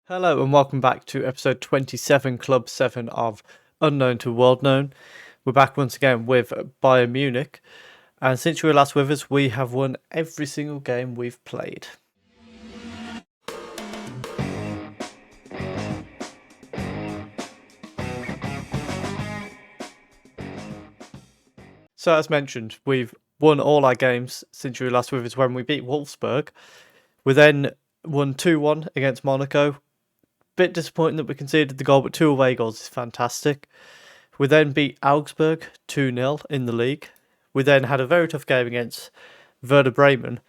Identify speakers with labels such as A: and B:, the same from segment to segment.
A: Hello and welcome back to episode 27, Club 7 of Unknown to World Known. We're back once again with Bayern Munich, and since you were last with us, we have won every single game we've played. So as mentioned, we've won all our games since you were last with us when we beat Wolfsburg. We then won 2-1 against Monaco. Bit disappointing that we conceded the goal, but 2 away goals is fantastic. We then beat Augsburg 2-0 in the league. We then had a very tough game against Werder Bremen,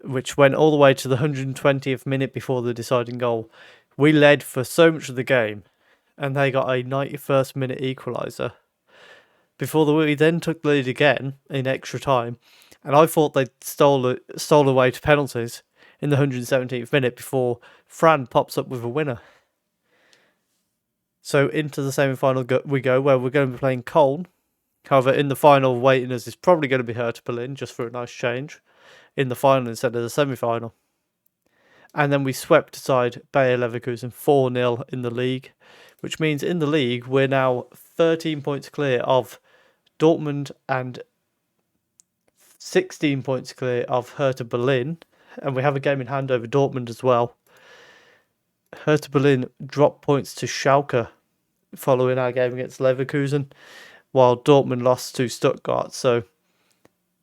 A: which went all the way to the 120th minute before the deciding goal. We led for so much of the game, and they got a 91st minute equaliser. We then took the lead again in extra time, and I thought they'd stole away to penalties in the 117th minute before Fran pops up with a winner. So into the semi-final we go, where we're going to be playing Cologne. However, in the final, waiting us is probably going to be Hertha Berlin, just for a nice change, in the final instead of the semi-final. And then we swept aside Bayer Leverkusen 4-0 in the league, which means in the league we're now 13 points clear of Dortmund and 16 points clear of Hertha Berlin, and we have a game in hand over Dortmund as well. Hertha Berlin dropped points to Schalke following our game against Leverkusen, while Dortmund lost to Stuttgart. So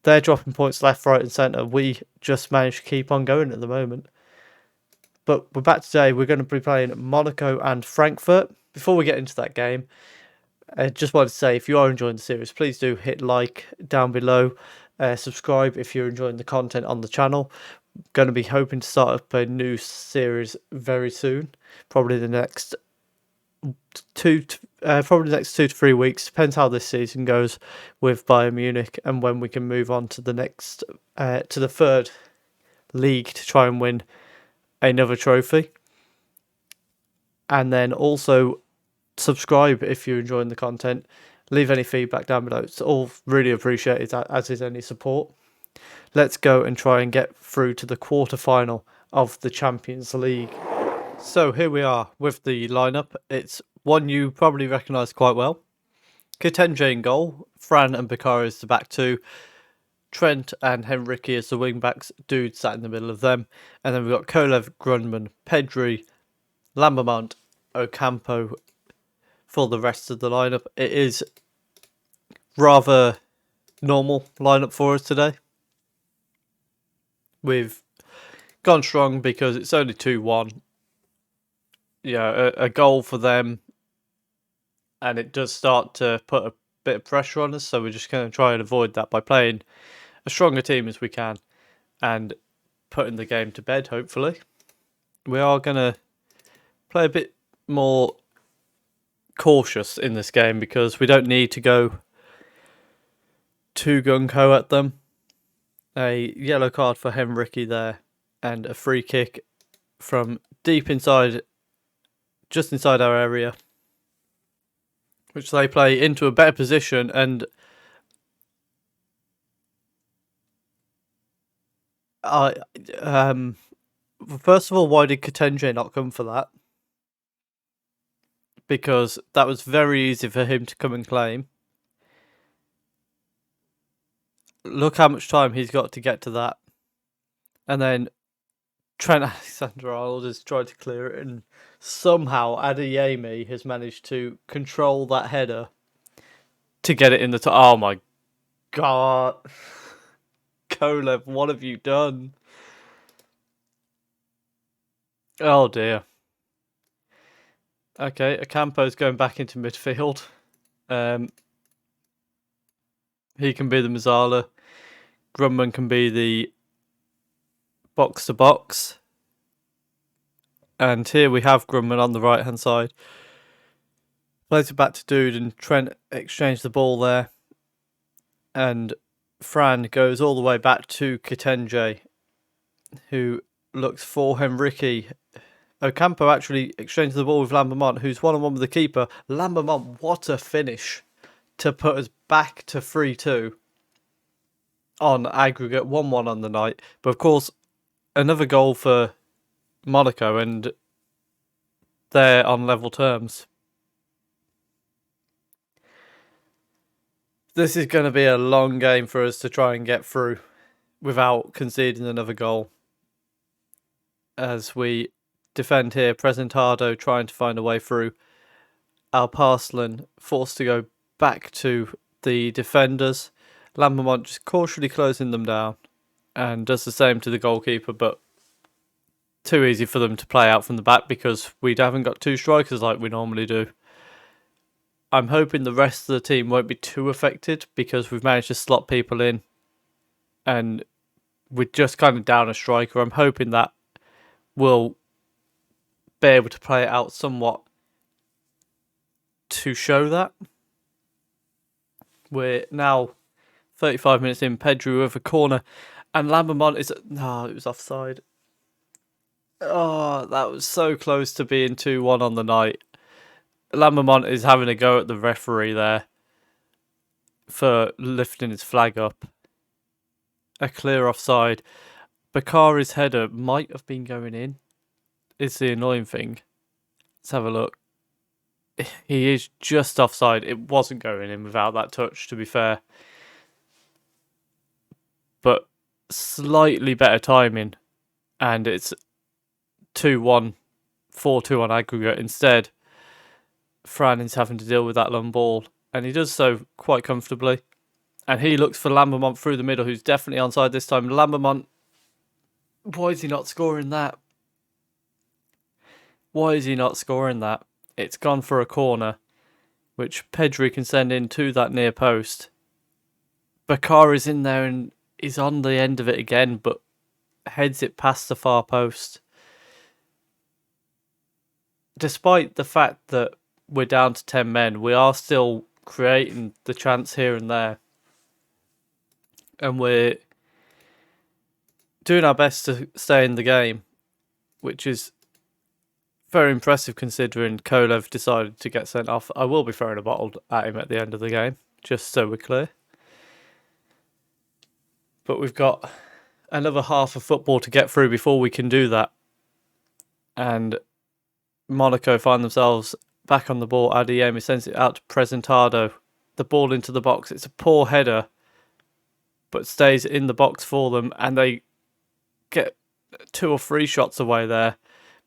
A: they're dropping points left, right and centre. We just managed to keep on going at the moment. But we're back today. We're going to be playing Monaco and Frankfurt. Before we get into that game, I just wanted to say, if you are enjoying the series, please do hit like down below. Subscribe if you're enjoying the content on the channel. Going to be hoping to start up a new series very soon, probably the next 2 to 3 weeks. Depends how this season goes with Bayern Munich and when we can move on to the next to the third league to try and win another trophy. And then also subscribe if you're enjoying the content. Leave any feedback down below. It's all really appreciated, as is any support. Let's go and try and get through to the quarter-final of the Champions League. So here we are with the lineup. It's one you probably recognise quite well. Kitenge in goal, Fran and Bakari as the back two, Trent and Henrique as the wing backs, Dude sat in the middle of them, and then we've got Kolev, Grundman, Pedri, Lambermont, Ocampo for the rest of the lineup. It is rather normal lineup for us today. We've gone strong because it's only 2-1. Yeah, a goal for them, and it does start to put a bit of pressure on us, so we're just going to try and avoid that by playing a stronger team as we can and putting the game to bed, hopefully. We are going to play a bit more cautious in this game because we don't need to go too gung-ho at them. A yellow card for Henrique there and a free kick from deep inside, just inside our area, which they play into a better position. And first of all, why did Kitenge not come for that? Because that was very easy for him to come and claim. Look how much time he's got to get to that. And then Trent Alexander-Arnold has tried to clear it, and somehow Adeyemi has managed to control that header to get it in the top. Oh my god. Kolev, what have you done? Oh dear. Okay, Ocampo's going back into midfield. He can be the Mazzala. Grumman can be the box-to-box. And here we have Grumman on the right-hand side. Plays it back to Dude, and Trent exchanged the ball there. And Fran goes all the way back to Kitenge, who looks for Henrique. Ocampo actually exchanged the ball with Lambermont, who's one-on-one with the keeper. Lambermont, what a finish to put us back to 3-2 on aggregate 1-1 on the night. But of course, another goal for Monaco, and they're on level terms. This is going to be a long game for us to try and get through without conceding another goal. As we defend here, Presentado trying to find a way through. Alparslan forced to go back to the defenders. Lambermont just cautiously closing them down and does the same to the goalkeeper, but too easy for them to play out from the back because we haven't got two strikers like we normally do. I'm hoping the rest of the team won't be too affected because we've managed to slot people in and we're just kind of down a striker. I'm hoping that we'll be able to play it out somewhat to show that. We're now 35 minutes in, Pedro with a corner, and Lambermont is... No, it was offside. Oh, that was so close to being 2-1 on the night. Lambermont is having a go at the referee there for lifting his flag up. A clear offside. Bakari's header might have been going in. It's the annoying thing. Let's have a look. He is just offside. It wasn't going in without that touch, to be fair. But slightly better timing. And it's 2-1, 4-2 on aggregate. Instead, Fran is having to deal with that long ball. And he does so quite comfortably. And he looks for Lambermont through the middle, who's definitely onside this time. Lambermont, why is he not scoring that? Why is he not scoring that? It's gone for a corner, which Pedri can send in to that near post. Bakar is in there and is on the end of it again, but heads it past the far post. Despite the fact that we're down to 10 men, we are still creating the chance here and there. And we're doing our best to stay in the game, which is very impressive considering Kolev decided to get sent off. I will be throwing a bottle at him at the end of the game, just so we're clear. But we've got another half of football to get through before we can do that. And Monaco find themselves back on the ball. Adeyemi sends it out to Presentado. The ball into the box. It's a poor header, but stays in the box for them. And they get 2 or 3 shots away there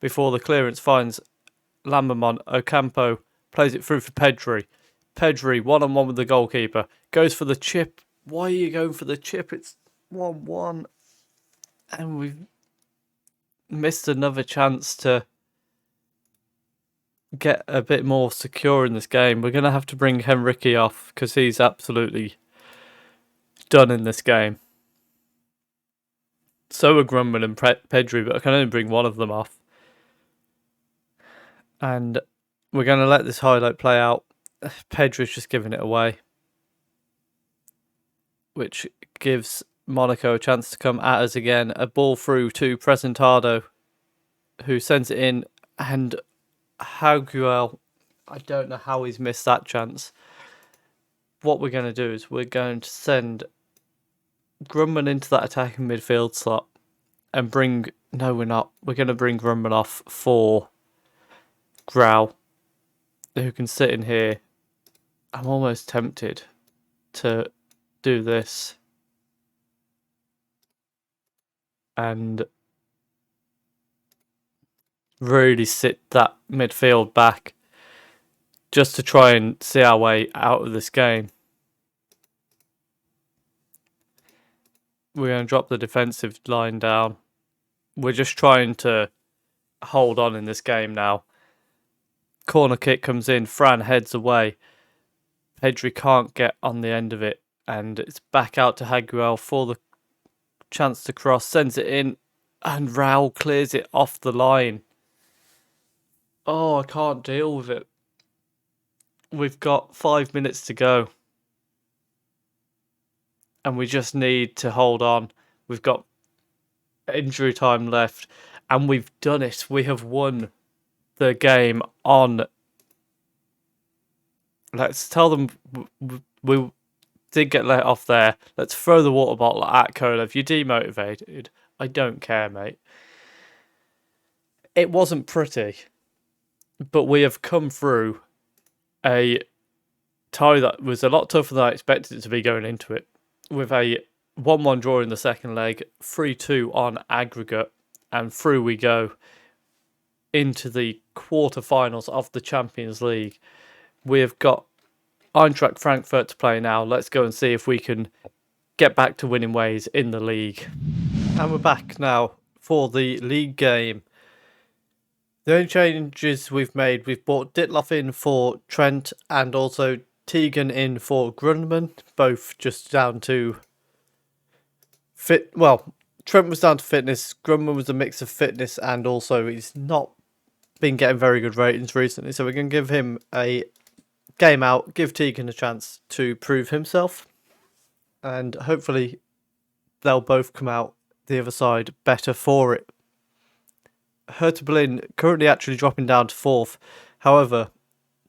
A: before the clearance finds Lambermont. Ocampo plays it through for Pedri. Pedri, one-on-one with the goalkeeper. Goes for the chip. Why are you going for the chip? It's 1-1. And we've missed another chance to get a bit more secure in this game. We're going to have to bring Henrique off because he's absolutely done in this game. So are Grumman and Pedri, but I can only bring one of them off. And we're going to let this highlight play out. Pedri's just giving it away, which gives Monaco a chance to come at us again. A ball through to Presentado, who sends it in, and Hauguel, I don't know how he's missed that chance. What we're going to do is we're going to send Grumman into that attacking midfield slot and bring... No, we're not. We're going to bring Grumman off for Grau, who can sit in here. I'm almost tempted to do this and really sit that midfield back just to try and see our way out of this game. We're going to drop the defensive line down. We're just trying to hold on in this game now. Corner kick comes in. Fran heads away. Pedri can't get on the end of it. And it's back out to Hauguel for the chance to cross. Sends it in. And Raul clears it off the line. Oh, I can't deal with it. We've got 5 minutes to go. And we just need to hold on. We've got injury time left. And we've done it. We have won the game on... Let's tell them we did get let off there. Let's throw the water bottle at Kolev. You're demotivated. I don't care, mate. It wasn't pretty. but we have come through a tie that was a lot tougher than I expected it to be going into it, with a 1-1 draw in the second leg, 3-2 on aggregate, and through we go into the quarterfinals of the Champions League. We have got Eintracht Frankfurt to play now. Let's go and see if we can get back to winning ways in the league. And we're back now for the league game. The only changes we've made, we've brought Ditloff in for Trent and also Tegan in for Grundman, both just down to fit. Well, Trent was down to fitness. Grundman was a mix of fitness and also he's not been getting very good ratings recently, so we're going to give him a game out, give Tegan a chance to prove himself, and hopefully they'll both come out the other side better for it. Hertha Berlin currently actually dropping down to 4th. However,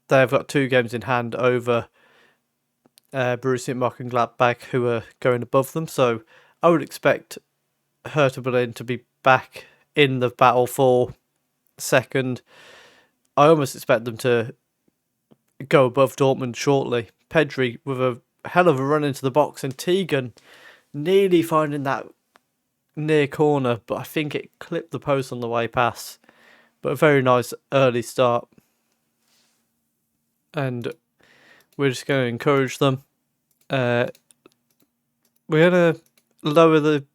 A: they've got 2 games in hand over Borussia Mönchengladbach, who are going above them. So I would expect Hertha Berlin to be back in the battle for second. I almost expect them to go above Dortmund shortly. Pedri with a hell of a run into the box, and Tegan nearly finding that near corner, but I think it clipped the post on the way past. But a very nice early start. And we're just going to encourage them. We're going to lower the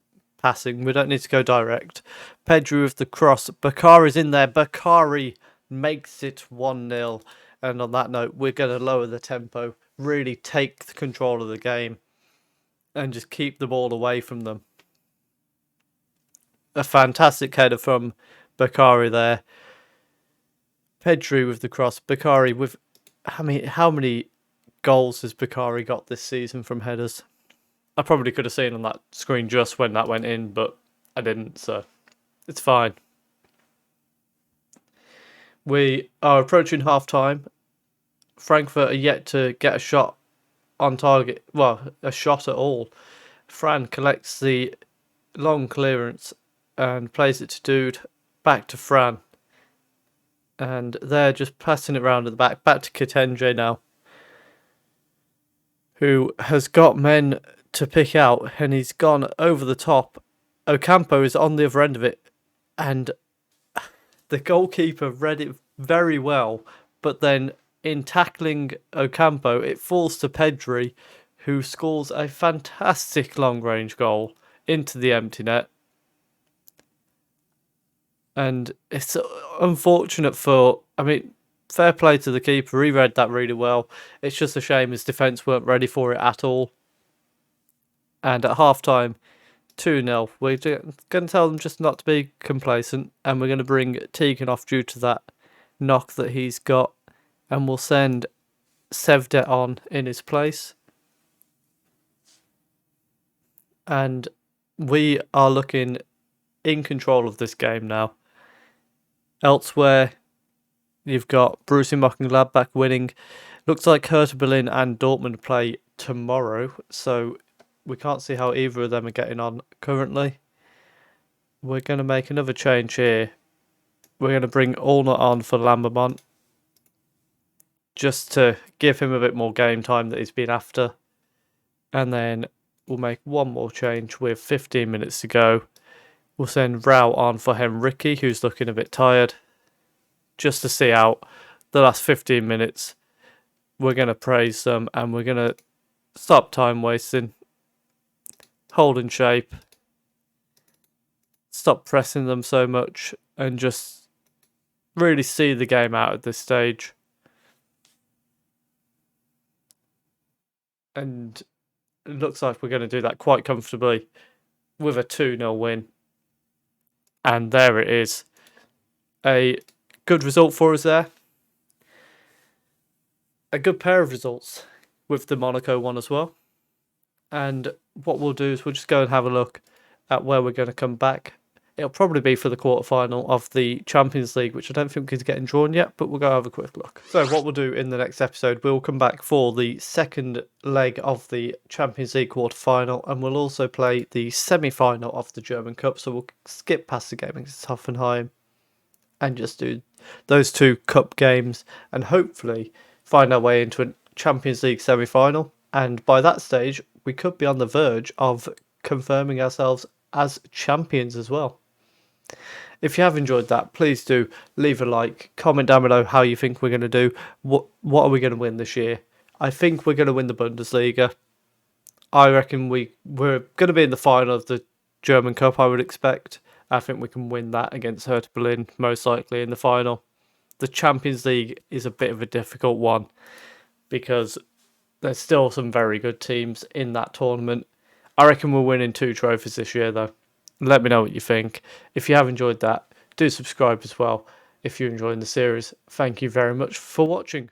A: passing. We don't need to go direct. Pedri with the cross. Bakari's in there. Bakari makes it 1-0. And on that note, we're going to lower the tempo, really take the control of the game, and just keep the ball away from them. A fantastic header from Bakari there. Pedri with the cross. Bakari with... how many goals has Bakari got this season from headers? I probably could have seen on that screen just when that went in, but I didn't, so it's fine. We are approaching half-time. Frankfurt are yet to get a shot on target. Well, a shot at all. Fran collects the long clearance and plays it to Dude. Back to Fran. And they're just passing it around at the back. Back to Kitenge now, who has got men to pick out, and he's gone over the top. Ocampo is on the other end of it, and the goalkeeper read it very well, but then in tackling Ocampo, it falls to Pedri, who scores a fantastic long-range goal into the empty net. And it's unfortunate for... fair play to the keeper. He read that really well. It's just a shame his defence weren't ready for it at all. And at half-time, 2-0. We're going to tell them just not to be complacent. And we're going to bring Tegan off due to that knock that he's got. And we'll send Sevdet on in his place. And we are looking in control of this game now. Elsewhere, you've got Borussia Mönchengladbach winning. Looks like Hertha Berlin and Dortmund play tomorrow, so we can't see how either of them are getting on currently. We're going to make another change here. We're going to bring Allner on for Lambermont, just to give him a bit more game time that he's been after. And then we'll make one more change with 15 minutes to go. We'll send Rao on for Henrique, who's looking a bit tired, just to see out the last 15 minutes. We're going to praise them, and we're going to stop time wasting, hold in shape, stop pressing them so much, and just really see the game out at this stage. And it looks like we're going to do that quite comfortably with a 2-0 win. And there it is. A good result for us there. A good pair of results with the Monaco one as well. And what we'll do is we'll just go and have a look at where we're going to come back. It'll probably be for the quarterfinal of the Champions League, which I don't think is getting drawn yet, but we'll go have a quick look. So what we'll do in the next episode, we'll come back for the second leg of the Champions League quarterfinal, and we'll also play the semi-final of the German Cup. So we'll skip past the game against Hoffenheim, and just do those two cup games and hopefully find our way into a Champions League semi-final. And by that stage, we could be on the verge of confirming ourselves as champions as well. If you have enjoyed that, please do leave a like, comment down below how you think we're going to do. What are we going to win this year? I think we're going to win the Bundesliga. I reckon we're going to be in the final of the German Cup, I would expect. I think we can win that against Hertha Berlin, most likely in the final. The Champions League is a bit of a difficult one because there's still some very good teams in that tournament. I reckon we're winning 2 trophies this year, though. Let me know what you think. If you have enjoyed that, do subscribe as well. If you're enjoying the series, thank you very much for watching.